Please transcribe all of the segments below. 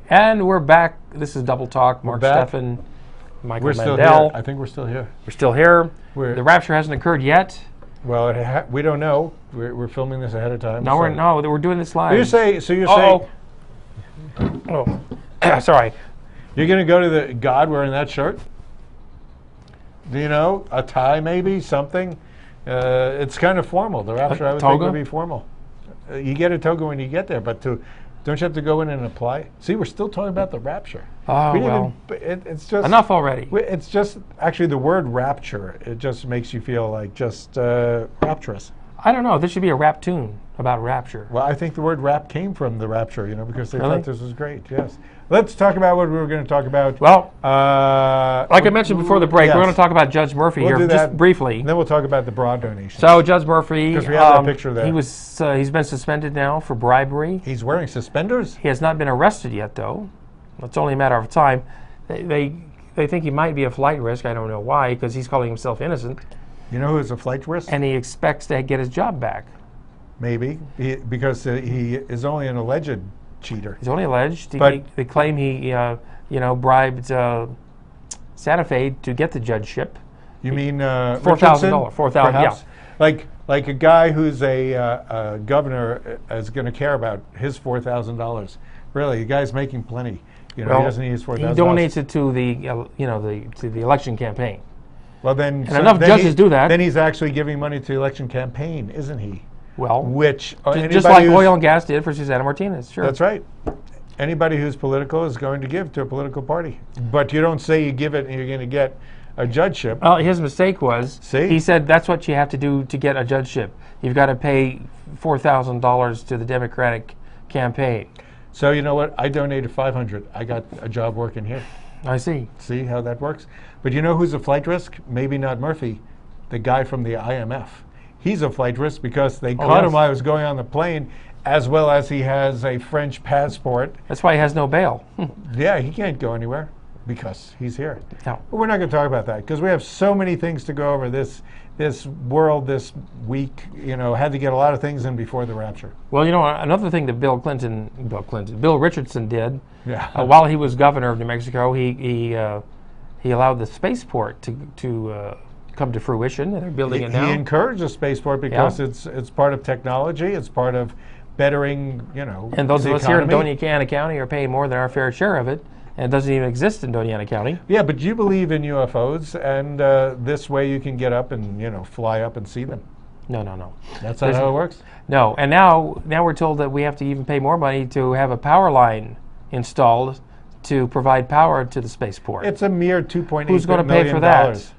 And we're back. This is Double Talk. Mark Steffen, Michael Mandel. I think we're still here. We're still here. The rapture hasn't occurred yet. Well, we don't know. We're filming this ahead of time. No, we're doing this live. You're saying. Oh, sorry. You're going to go to the God wearing that shirt? Do you know, a tie maybe, something? It's kind of formal. The rapture, I would think, would be formal. You get a toga when you get there, but don't you have to go in and apply? See, we're still talking about the rapture. Oh, well. It's just... Enough already. It's just, actually, the word rapture, it just makes you feel like just rapturous. I don't know. This should be a rap tune about rapture. Well, I think the word rap came from the rapture, because they thought this was great, yes. Let's talk about what we were going to talk about. Well, like I mentioned before the break, we're going to talk about Judge Murphy here just briefly. And then we'll talk about the broad donations. So Judge Murphy, because we have that picture there. He's been suspended now for bribery. He's wearing suspenders? He has not been arrested yet, though. It's only a matter of time. They think he might be a flight risk. I don't know why, because he's calling himself innocent. You know who's a flight risk? And he expects to get his job back. Maybe, because he is only an alleged cheater. He's only alleged. They claim he, bribed Santa Fe to get the judgeship. You mean $4,000? $4,000, yeah. Like a guy who's a governor is going to care about his $4,000. Really, the guy's making plenty. He doesn't need his $4,000. He donates it to the election campaign. Well, then, enough judges do that. Then he's actually giving money to the election campaign, isn't he? Well, which just like oil and gas did for Susana Martinez, sure. That's right. Anybody who's political is going to give to a political party, but you don't say you give it and you're going to get a judgeship. Well, his mistake was he said that's what you have to do to get a judgeship. You've got to pay $4,000 to the Democratic campaign. So you know what? I donated $500. I got a job working here. I see. See how that works? But you know who's a flight risk? Maybe not Murphy, the guy from the IMF. He's a flight risk because they caught him while he was going on the plane, as well as he has a French passport. That's why he has no bail. Yeah, he can't go anywhere because he's here. No. But we're not going to talk about that because we have so many things to go over this world this week. Had to get a lot of things in before the rapture. Well, another thing that Bill Richardson did while he was governor of New Mexico, he allowed the spaceport to come to fruition, and they're building it now. He encouraged the spaceport because it's part of technology. It's part of bettering, And those of us here in Doña Ana County are paying more than our fair share of it, and it doesn't even exist in Doña Ana County. Yeah, but you believe in UFOs, and this way you can get up and fly up and see them. No. That's not how it works. No, and now we're told that we have to even pay more money to have a power line installed to provide power to the spaceport. It's a mere $2.8 million. Who's going to pay for that?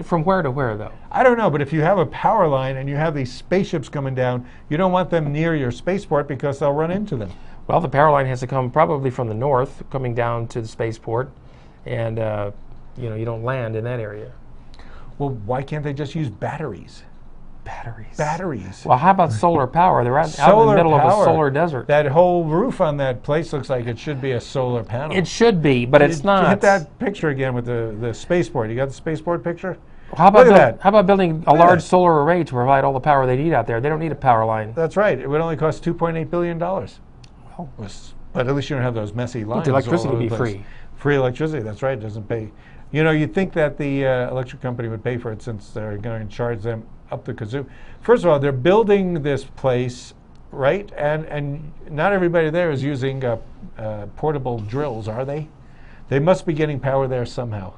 From where to where, though? I don't know, but if you have a power line and you have these spaceships coming down, you don't want them near your spaceport because they'll run into them. Well, the power line has to come probably from the north, coming down to the spaceport, and you don't land in that area. Well, why can't they just use batteries? Batteries. Well, how about solar power? They're out in the middle of a solar desert. That whole roof on that place looks like it should be a solar panel. It should be, but it's not. Hit that picture again with the spaceport. You got the spaceport picture? How about building a large solar array to provide all the power they need out there? They don't need a power line. That's right. It would only cost $2.8 billion. Well, but at least you don't have those messy lines. The electricity would be free. Free electricity, that's right. It doesn't pay. You'd think that the electric company would pay for it since they're going to charge them up the kazoo. First of all, they're building this place, right? And not everybody there is using portable drills, are they? They must be getting power there somehow.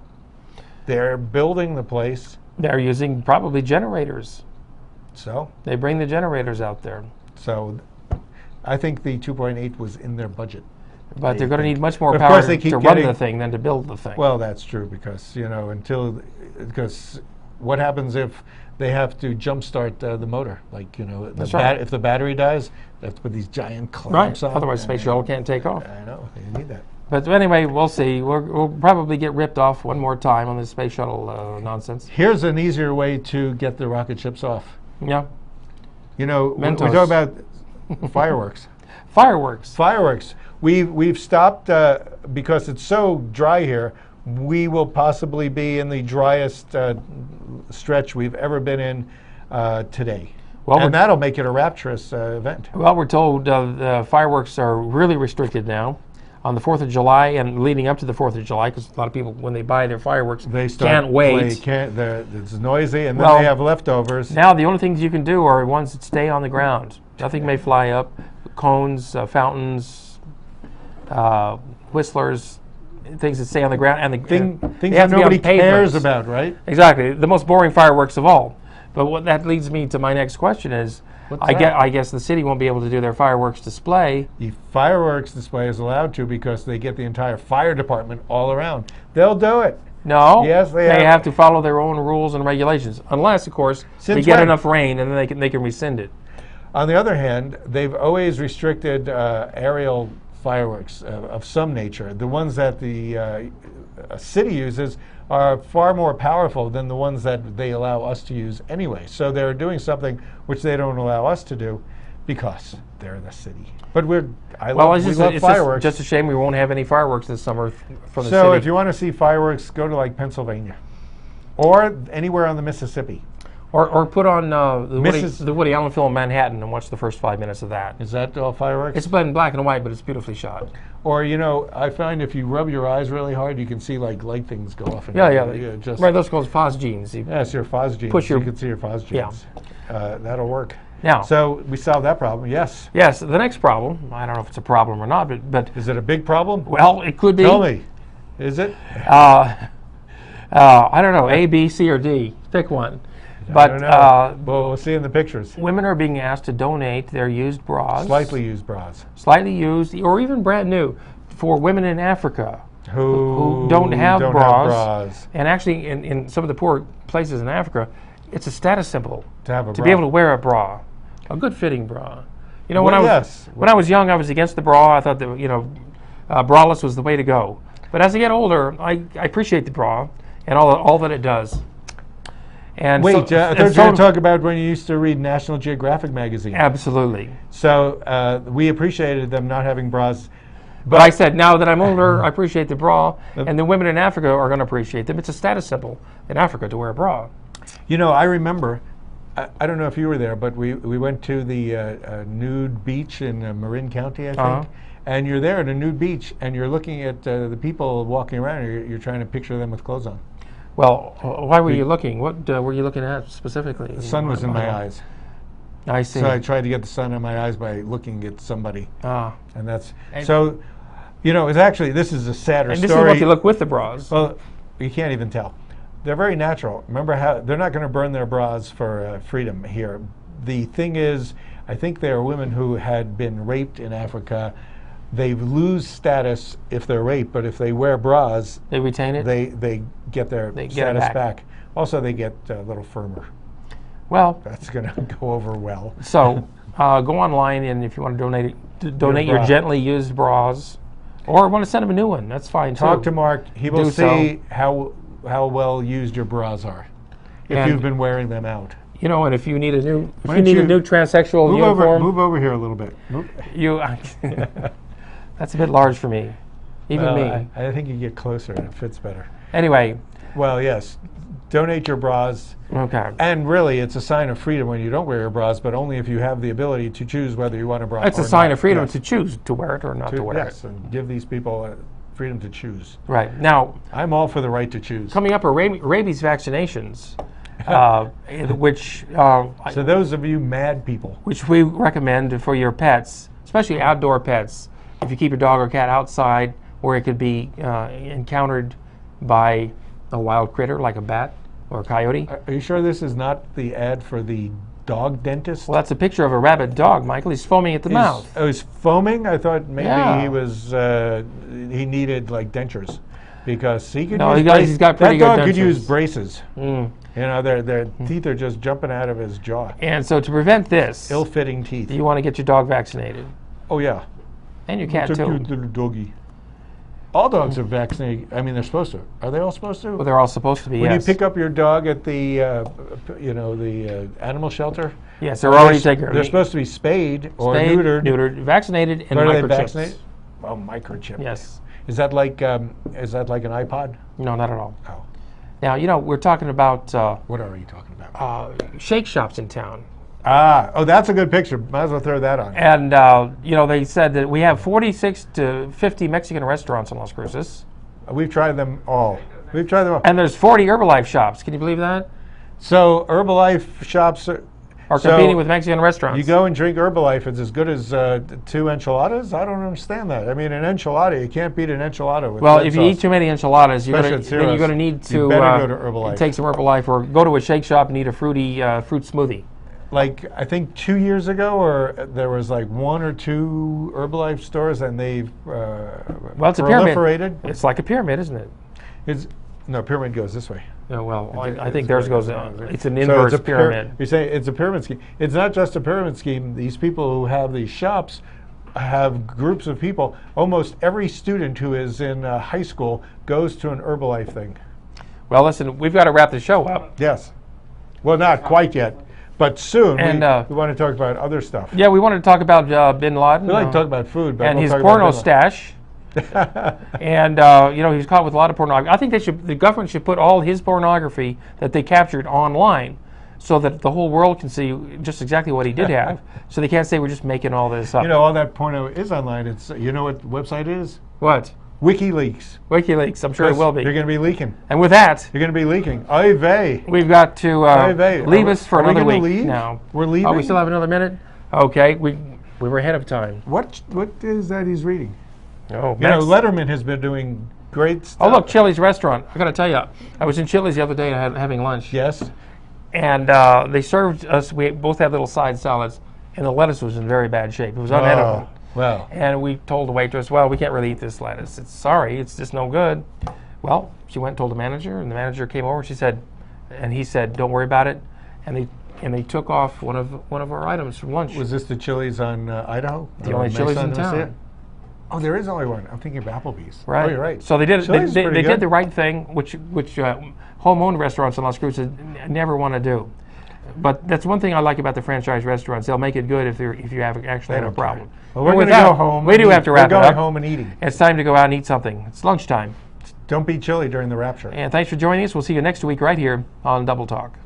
They're building the place. They're using probably generators. So? They bring the generators out there. So I think the 2.8 was in their budget. But they're going to need much more power to run the thing than to build the thing. Well, that's true because, because what happens if they have to jumpstart the motor? Like, if the battery dies, they have to put these giant clamps on. Otherwise, space shuttle can't take off. I know, they need that. But anyway, we'll see. We'll probably get ripped off one more time on this space shuttle nonsense. Here's an easier way to get the rocket ships off. Yeah. We talk about fireworks. Fireworks. We've stopped because it's so dry here. We will possibly be in the driest stretch we've ever been in today. And that'll make it a rapturous event. Well, we're told the fireworks are really restricted now. on the 4th of July and leading up to the 4th of July, because a lot of people, when they buy their fireworks, they start can't wait. It's noisy, and then Well, they have leftovers. Now the only things you can do are ones that stay on the ground. Nothing may fly up. Cones, fountains, whistlers, things that stay on the ground, and Things they that have to be on nobody cares pavements. about, right? Exactly, the most boring fireworks of all. But what that leads me to my next question is, I guess the city won't be able to do their fireworks display. The fireworks display is allowed to because they get the entire fire department all around. They'll do it. No, Yes, they have to follow their own rules and regulations, unless, of course, they get enough rain and then they can rescind it. On the other hand, they've always restricted aerial fireworks of some nature. The ones that the city uses are far more powerful than the ones that they allow us to use anyway. So they're doing something which they don't allow us to do because they're the city. But we love fireworks. It's just a shame we won't have any fireworks this summer from the city. So if you want to see fireworks, go to like Pennsylvania or anywhere on the Mississippi. Or put on the Woody Allen film Manhattan and watch the first 5 minutes of that. Is that all fireworks? It's in black and white, but it's beautifully shot. Or, I find if you rub your eyes really hard, you can see like light things go off. Yeah. Right, those called phosgenes. Yes, your phosgenes. You can see your phosgenes. Yeah. That'll work. Now, so we solved that problem, yes. Yes, the next problem, I don't know if it's a problem or not, but is it a big problem? Well, it could be. Tell me. Is it? I don't know, A, B, C, or D. Pick one. But I don't know. Well, we'll see in the pictures. Women are being asked to donate their used bras. Slightly used bras. Slightly used, or even brand new, for women in Africa who don't have bras. And actually, in some of the poor places in Africa, it's a status symbol to be able to wear a bra, a good fitting bra. When I was young, I was against the bra. I thought that braless was the way to go. But as I get older, I appreciate the bra and all that it does. And wait, I thought you were going to talk about when you used to read National Geographic magazine. Absolutely. So we appreciated them not having bras. But I said, now that I'm older, I appreciate the bra, and the women in Africa are going to appreciate them. It's a status symbol in Africa to wear a bra. I remember, I don't know if you were there, but we went to the nude beach in Marin County, I think. And you're there at a nude beach, and you're looking at the people walking around, and you're trying to picture them with clothes on. Well, why were you looking? What were you looking at specifically? The sun was in my eyes. I see. So I tried to get the sun in my eyes by looking at somebody. And that's it's actually, this is a sadder story. And this is what you look with the bras. Well, you can't even tell. They're very natural. Remember how they're not going to burn their bras for freedom here. The thing is, I think there are women who had been raped in Africa. They lose status if they're raped, but if they wear bras, they retain it. They get their status back. Also, they get a little firmer. Well, that's going to go over well. So, go online, and if you want to donate your gently used bras, or want to send them a new one, that's fine too. Talk to Mark. He will see how well used your bras are if you've been wearing them out. And if you need a new transsexual uniform, move over here a little bit. That's a bit large for me, even me. I think you get closer and it fits better. Anyway. Well, yes. Donate your bras. Okay. And really, it's a sign of freedom when you don't wear your bras, but only if you have the ability to choose whether you want a bra or not. It's a sign of freedom to choose to wear it or not to wear it. Yes, and give these people freedom to choose. Right. Now, I'm all for the right to choose. Coming up are rabies vaccinations, which... so those of you mad people. Which we recommend for your pets, especially outdoor pets. If you keep your dog or cat outside, where it could be encountered by a wild critter like a bat or a coyote. Are you sure this is not the ad for the dog dentist? Well, that's a picture of a rabid dog, Michael. He's foaming at the mouth. Oh, he's foaming? I thought maybe he was, he needed like dentures. Because he could he's got pretty good dentures. That dog could use braces. Their teeth are just jumping out of his jaw. And so to prevent this, ill-fitting teeth, you want to get your dog vaccinated. Oh, yeah. And your cat, too. Little doggy. All dogs are vaccinated. I mean, they're supposed to. Are they all supposed to? Well, they're all supposed to be, When you pick up your dog at the, animal shelter. Yes, they're already taken. They're supposed to be spayed or neutered. Vaccinated, and microchipped. Are they vaccinated? Oh, microchipped. Yes. Is that like an iPod? No, not at all. Oh. Now, we're talking about... what are you talking about? Shake shops in town. Oh, that's a good picture. Might as well throw that on. And, they said that we have 46 to 50 Mexican restaurants in Las Cruces. We've tried them all. And there's 40 Herbalife shops. Can you believe that? So Herbalife shops are competing with Mexican restaurants. You go and drink Herbalife, it's as good as 2 enchiladas? I don't understand that. I mean, an enchilada, you can't beat an enchilada with Well, if you eat too many enchiladas, you're going to need to go to Herbalife. take some Herbalife or go to a shake shop and eat a fruity fruit smoothie. Like, I think 2 years ago, or there was like 1 or 2 Herbalife stores, and they've it's a proliferated. pyramid. It's like a pyramid, isn't it? No, pyramid goes this way. No, well, I think theirs goes. It's an inverse pyramid. You're saying it's a pyramid scheme. It's not just a pyramid scheme. These people who have these shops have groups of people. Almost every student who is in high school goes to an Herbalife thing. Well, listen, we've got to wrap the show up. Yes. Well, not quite yet, but soon. And we want to talk about other stuff. Yeah, we wanted to talk about Bin Laden. We like to talk about food, but and we'll his talk porno about stash. And he was caught with a lot of pornography. I think the government should put all his pornography that they captured online, so that the whole world can see just exactly what he did have. So they can't say we're just making all this up. All that porno is online. It's what website it is? What? WikiLeaks. WikiLeaks. I'm sure it will be. You're going to be leaking. And with that, you're going to be leaking. Oy vey. We've got to leave us for another week. Leave? Now we're leaving. Oh, we still have another minute. Okay, we were ahead of time. What is that he's reading? Oh, Letterman has been doing great stuff. Oh, look, Chili's restaurant. I got to tell you, I was in Chili's the other day having lunch. Yes. And they served us. We both had little side salads, and the lettuce was in very bad shape. It was unedible. Well. And we told the waitress, well, we can't really eat this lettuce. It's just no good. Well, she went and told the manager, and the manager came over. And he said, don't worry about it. And they took off one of our items from lunch. Was this the Chili's on Idaho? The only Chili's in town. Oh, there is only one. I'm thinking of Applebee's. Right. Oh, you're right. So they did. They did the right thing, which home-owned restaurants in Las Cruces never want to do. But that's one thing I like about the franchise restaurants. They'll make it good if you actually have a problem. Well, we're going to go home. We do have to wrap it up. We're going home and eating. It's time to go out and eat something. It's lunchtime. Don't be chilly during the rapture. And thanks for joining us. We'll see you next week right here on Double Talk.